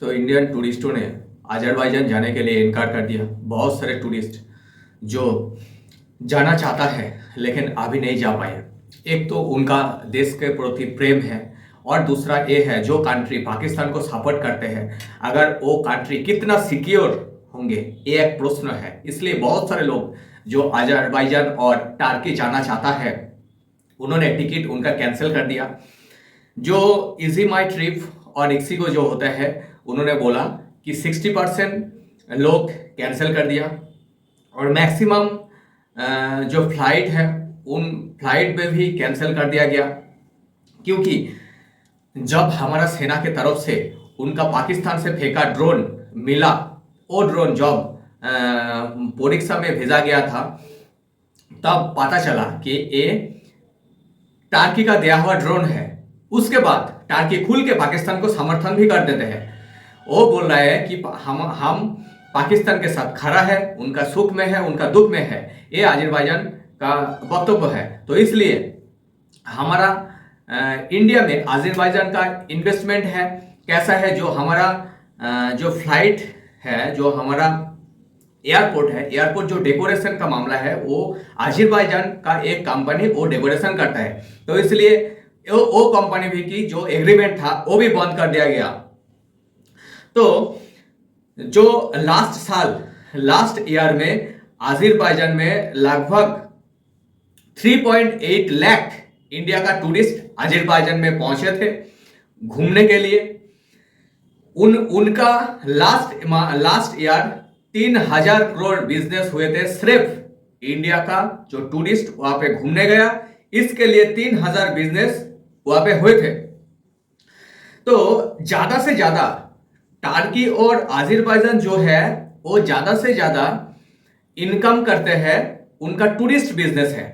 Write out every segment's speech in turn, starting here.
तो इंडियन टूरिस्टों ने अजरबैजान जाने के लिए इनकार कर दिया। बहुत सारे टूरिस्ट जो जाना चाहता है लेकिन अभी नहीं जा पाए। एक तो उनका देश के प्रति प्रेम है और दूसरा ये है जो कंट्री पाकिस्तान को सपोर्ट करते हैं, अगर वो कंट्री कितना सिक्योर होंगे ये एक प्रश्न है। इसलिए बहुत सारे लोग जो अजरबैजान और टर्की जाना चाहता है उन्होंने टिकट उनका कैंसिल कर दिया। जो इजी माई ट्रिप और इक्सिगो जो होता है उन्होंने बोला कि 60% लोग कैंसिल कर दिया और मैक्सिमम जो फ्लाइट है उन फ्लाइट में भी कैंसिल कर दिया गया, क्योंकि जब हमारा सेना के तरफ से उनका पाकिस्तान से फेंका ड्रोन मिला, वो ड्रोन जब परीक्षा में भेजा गया था तब पता चला कि ये टर्की का दिया हुआ ड्रोन है। उसके बाद टर्की खुल के पाकिस्तान को समर्थन भी कर देते हैं। वो बोल रहा है कि हम पाकिस्तान के साथ खड़ा है, उनका सुख में है, उनका दुख में है। ये अजरबैजान का वक्तव्य है। तो इसलिए हमारा इंडिया में अजरबैजान का इन्वेस्टमेंट है कैसा है, जो हमारा जो फ्लाइट है, जो हमारा एयरपोर्ट है, एयरपोर्ट जो डेकोरेशन का मामला है वो अजरबैजान का एक कंपनी वो डेकोरेशन करता है। तो इसलिए वो कंपनी भी की जो एग्रीमेंट था वो भी बंद कर दिया गया। तो जो लास्ट ईयर में अजरबैजान में लगभग 3.8 लाख इंडिया का टूरिस्ट अजरबैजान में पहुंचे थे घूमने के लिए। उनका लास्ट ईयर 3,000 करोड़ बिजनेस हुए थे। सिर्फ इंडिया का जो टूरिस्ट वहां पे घूमने गया इसके लिए 3,000 बिजनेस वहां पे हुए थे। तो ज्यादा से ज्यादा टर्की और अजरबैजान जो है वो ज्यादा से ज्यादा इनकम करते हैं, उनका टूरिस्ट बिजनेस है।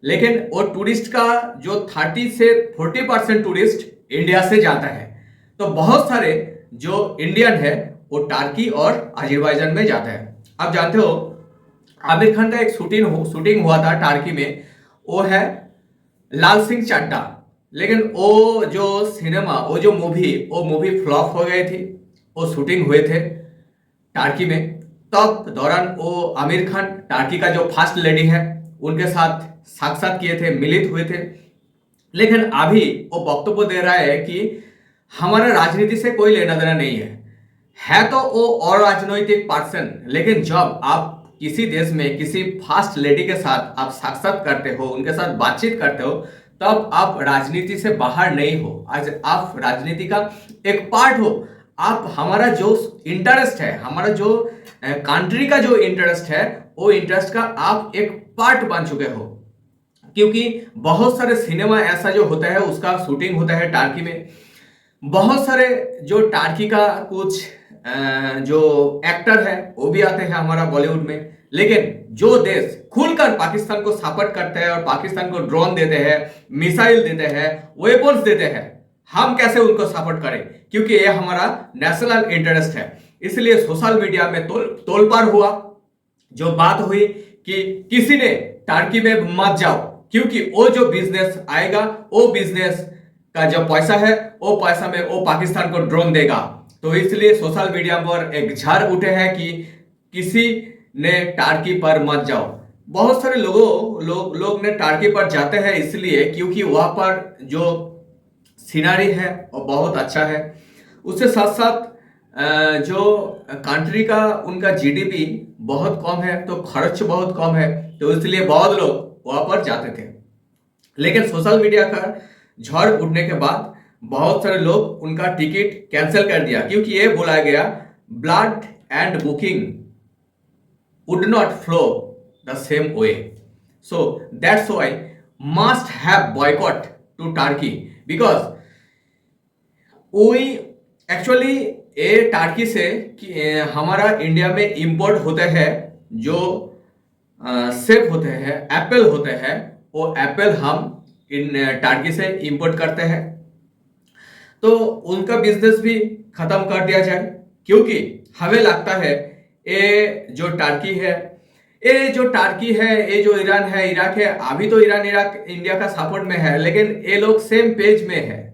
लेकिन वो टूरिस्ट का जो 30 से 40% टूरिस्ट इंडिया से जाता है। तो बहुत सारे जो इंडियन है वो टर्की और अजरबैजान में जाता है। आप जानते हो आमिर खान का एक शूटिंग हुआ था टर्की में, वो है लाल सिंह चड्ढा। लेकिन वो जो सिनेमा वो मूवी फ्लॉप हो गई थी। वो शूटिंग हुए थे टर्की में, तब दौरान वो आमिर खान टर्की का जो फर्स्ट लेडी है उनके साथ साक्षात किए थे, मिलित हुए थे। लेकिन अभी वो वक्तव्य दे रहा है कि हमारा राजनीति से कोई लेना देना नहीं है तो वो और राजनीतिक पर्सन। लेकिन जब आप किसी देश में किसी फर्स्ट लेडी के साथ आप साक्षात करते हो, उनके साथ बातचीत करते हो, तब आप राजनीति से बाहर नहीं हो, आज आप राजनीति का एक पार्ट हो। आप हमारा जो इंटरेस्ट है, हमारा जो कंट्री का जो इंटरेस्ट है वो इंटरेस्ट का आप एक पार्ट बन चुके हो। क्योंकि बहुत सारे सिनेमा ऐसा जो होता है उसका शूटिंग होता है टर्की में। बहुत सारे जो टर्की का कुछ जो एक्टर है वो भी आते हैं हमारा बॉलीवुड में। लेकिन जो देश खुलकर पाकिस्तान को सपोर्ट करते हैं और पाकिस्तान को ड्रोन देते हैं, मिसाइल देते हैं, वेपन्स देते हैं, हम कैसे उनको सपोर्ट करें? क्योंकि ये हमारा नेशनल इंटरेस्ट है। इसलिए सोशल मीडिया में तोलपार हुआ, जो बात हुई कि किसी ने टर्की में मत जाओ क्योंकि वो जो बिजनेस आएगा वो बिजनेस का जो पैसा है वो पैसा में वो पाकिस्तान को ड्रोन देगा। तो इसलिए सोशल मीडिया पर एक झाड़ उठे हैं कि किसी ने टर्की पर मत जाओ। बहुत सारे लोग ने टर्की पर जाते हैं इसलिए क्योंकि वहां पर जो सीनरी है वो बहुत अच्छा है। उससे साथ साथ जो कंट्री का उनका जीडीपी बहुत कम है तो खर्च बहुत कम है, तो इसलिए बहुत लोग वहां पर जाते थे। लेकिन सोशल मीडिया का झड़ उठने के बाद बहुत सारे लोग उनका टिकट कैंसिल कर दिया, क्योंकि ये बोला गया blood and booking would not flow the same way, so that's why must have boycott to Turkey because we actually ये टर्की से हमारा इंडिया में इंपोर्ट होते हैं जो सेब होते हैं, एप्पल होते हैं, वो एप्पल हम इन टर्की से इंपोर्ट करते हैं। तो उनका बिजनेस भी खत्म कर दिया जाए, क्योंकि हमें लगता है ये जो टर्की है, ये जो ईरान है, इराक है, अभी तो ईरान इराक इंडिया का सपोर्ट में है, लेकिन ये लोग सेम पेज में है।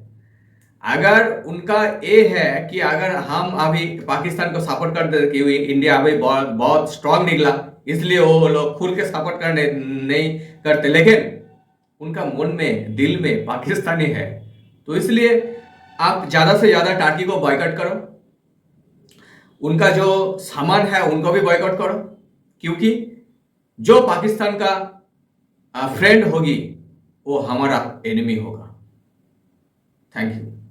अगर उनका ये है कि अगर हम अभी पाकिस्तान को सपोर्ट कर दे कि इंडिया अभी बहुत बहुत स्ट्रांग निकला, इसलिए वो लोग खुल के सपोर्ट करने नहीं करते, लेकिन उनका मन में दिल में पाकिस्तानी है। तो इसलिए आप ज्यादा से ज्यादा टर्की को बॉयकॉट करो, उनका जो सामान है उनको भी बॉयकॉट करो, क्योंकि जो पाकिस्तान का फ्रेंड होगी वो हमारा एनिमी होगा। Thank you.